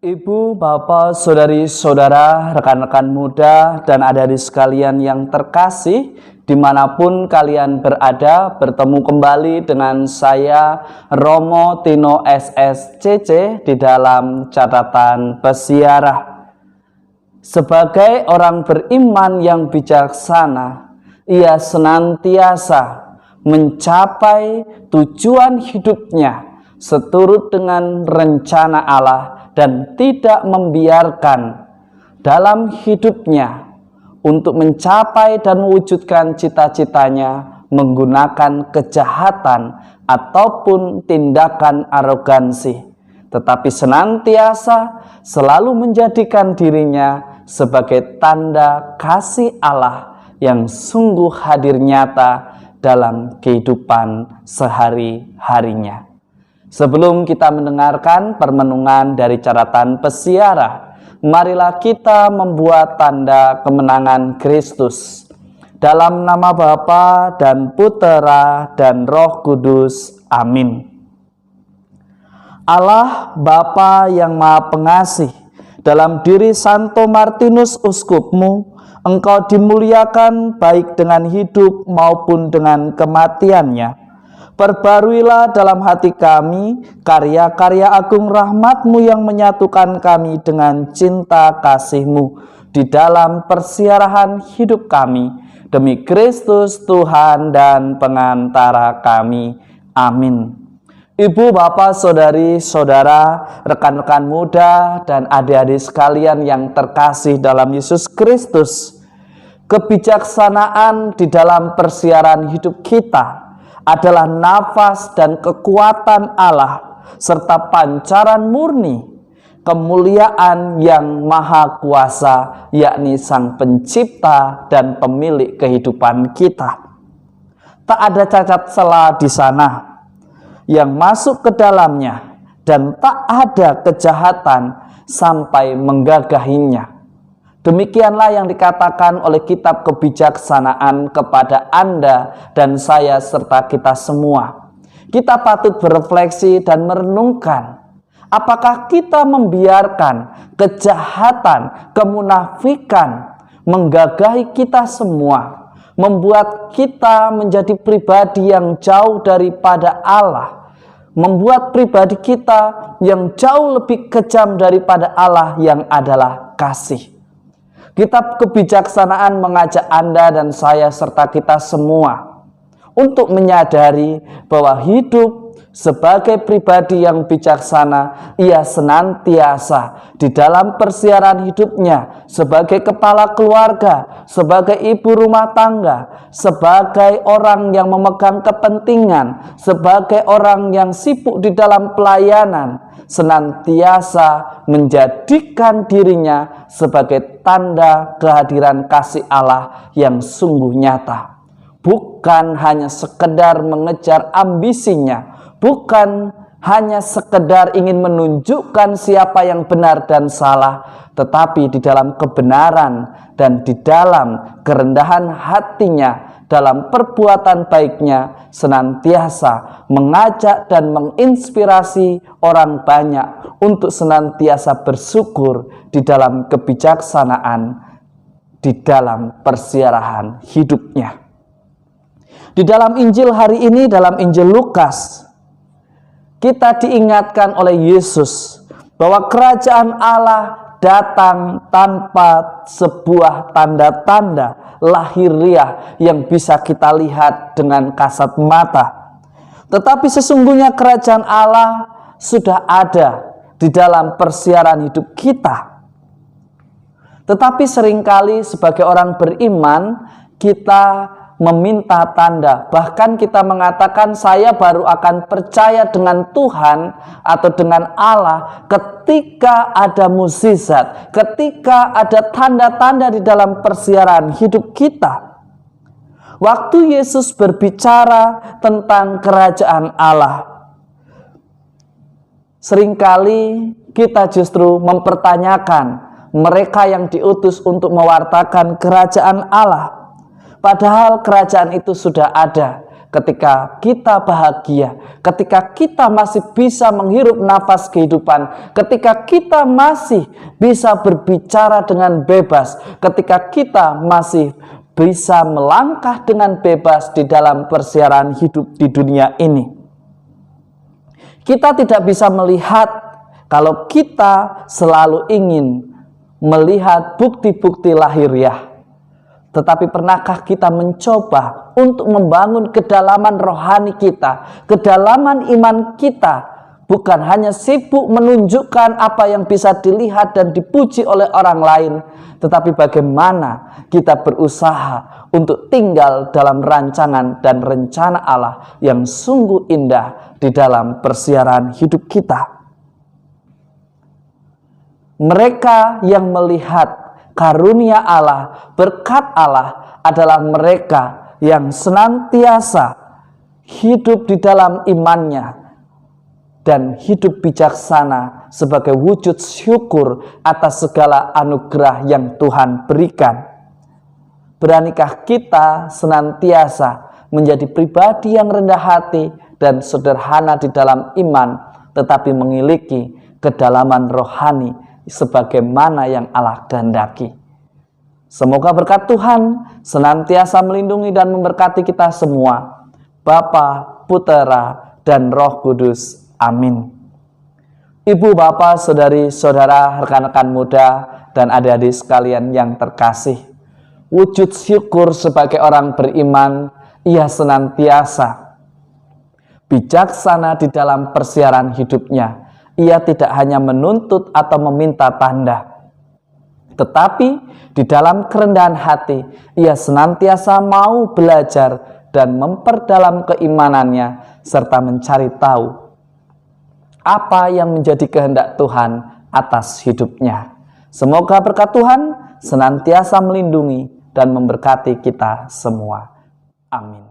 Ibu, bapak, saudari-saudara, rekan-rekan muda, dan adik-adik sekalian yang terkasih, dimanapun kalian berada, bertemu kembali dengan saya, Romo Tino SSCC, di dalam catatan peziarah. Sebagai orang beriman yang bijaksana, ia senantiasa mencapai tujuan hidupnya seturut dengan rencana Allah dan tidak membiarkan dalam hidupnya untuk mencapai dan mewujudkan cita-citanya menggunakan kejahatan ataupun tindakan arogansi, tetapi senantiasa selalu menjadikan dirinya sebagai tanda kasih Allah yang sungguh hadir nyata dalam kehidupan sehari-harinya. Sebelum kita mendengarkan permenungan dari catatan peziarah, marilah kita membuat tanda kemenangan Kristus. Dalam nama Bapa dan Putera dan Roh Kudus. Amin. Allah Bapa yang Maha Pengasih, dalam diri Santo Martinus Uskupmu, Engkau dimuliakan baik dengan hidup maupun dengan kematiannya. Perbaruilah dalam hati kami karya-karya agung rahmat-Mu yang menyatukan kami dengan cinta kasih-Mu di dalam persiarahan hidup kami. Demi Kristus Tuhan dan pengantara kami. Amin. Ibu, bapak, saudari, saudara, rekan-rekan muda, dan adik-adik sekalian yang terkasih dalam Yesus Kristus, kebijaksanaan di dalam persiaran hidup kita adalah nafas dan kekuatan Allah serta pancaran murni kemuliaan yang maha kuasa, yakni Sang Pencipta dan Pemilik kehidupan kita. Tak ada cacat celah di sana yang masuk ke dalamnya, dan tak ada kejahatan sampai menggagahinya. Demikianlah yang dikatakan oleh kitab kebijaksanaan kepada Anda dan saya serta kita semua. Kita patut berefleksi dan merenungkan, apakah kita membiarkan kejahatan, kemunafikan menggagahi kita semua, membuat kita menjadi pribadi yang jauh daripada Allah, membuat pribadi kita yang jauh lebih kejam daripada Allah yang adalah kasih. Kitab kebijaksanaan mengajak Anda dan saya serta kita semua untuk menyadari bahwa hidup sebagai pribadi yang bijaksana, ia senantiasa di dalam persiaran hidupnya sebagai kepala keluarga, sebagai ibu rumah tangga, sebagai orang yang memegang kepentingan, sebagai orang yang sibuk di dalam pelayanan, senantiasa menjadikan dirinya sebagai tanda kehadiran kasih Allah yang sungguh nyata. Bukan hanya sekedar mengejar ambisinya, bukan hanya sekedar ingin menunjukkan siapa yang benar dan salah, tetapi di dalam kebenaran dan di dalam kerendahan hatinya, dalam perbuatan baiknya, senantiasa mengajak dan menginspirasi orang banyak untuk senantiasa bersyukur di dalam kebijaksanaan, di dalam persiarahan hidupnya. Di dalam Injil hari ini, dalam Injil Lukas, kita diingatkan oleh Yesus bahwa kerajaan Allah datang tanpa sebuah tanda-tanda lahiriah yang bisa kita lihat dengan kasat mata. Tetapi sesungguhnya kerajaan Allah sudah ada di dalam persiaran hidup kita. Tetapi seringkali sebagai orang beriman, kita meminta tanda, bahkan kita mengatakan saya baru akan percaya dengan Tuhan atau dengan Allah ketika ada mukjizat, ketika ada tanda-tanda di dalam persiaran hidup kita. Waktu Yesus berbicara tentang kerajaan Allah, seringkali kita justru mempertanyakan mereka yang diutus untuk mewartakan kerajaan Allah. Padahal kerajaan itu sudah ada. ketika kita bahagia, ketika kita masih bisa menghirup nafas kehidupan, ketika kita masih bisa berbicara dengan bebas, ketika kita masih bisa melangkah dengan bebas di dalam persiaran hidup di dunia ini. Kita tidak bisa melihat kalau kita selalu ingin melihat bukti-bukti lahiriah. Tetapi pernahkah kita mencoba untuk membangun kedalaman rohani kita, kedalaman iman kita, bukan hanya sibuk menunjukkan apa yang bisa dilihat dan dipuji oleh orang lain, tetapi bagaimana kita berusaha untuk tinggal dalam rancangan dan rencana Allah yang sungguh indah di dalam persiaran hidup kita. Mereka yang melihat karunia Allah, berkat Allah adalah mereka yang senantiasa hidup di dalam imannya dan hidup bijaksana sebagai wujud syukur atas segala anugerah yang Tuhan berikan. Beranikah kita senantiasa menjadi pribadi yang rendah hati dan sederhana di dalam iman, tetapi memiliki kedalaman rohani sebagaimana yang Allah kehendaki. Semoga berkat Tuhan senantiasa melindungi dan memberkati kita semua, Bapa, Putera, dan Roh Kudus. Amin. Ibu, Bapak, saudari-saudara, rekan-rekan muda, dan adik-adik sekalian yang terkasih, wujud syukur sebagai orang beriman, ia senantiasa bijaksana di dalam persiaran hidupnya. Ia tidak hanya menuntut atau meminta tanda, tetapi di dalam kerendahan hati, ia senantiasa mau belajar dan memperdalam keimanannya, serta mencari tahu apa yang menjadi kehendak Tuhan atas hidupnya. Semoga berkat Tuhan senantiasa melindungi dan memberkati kita semua. Amin.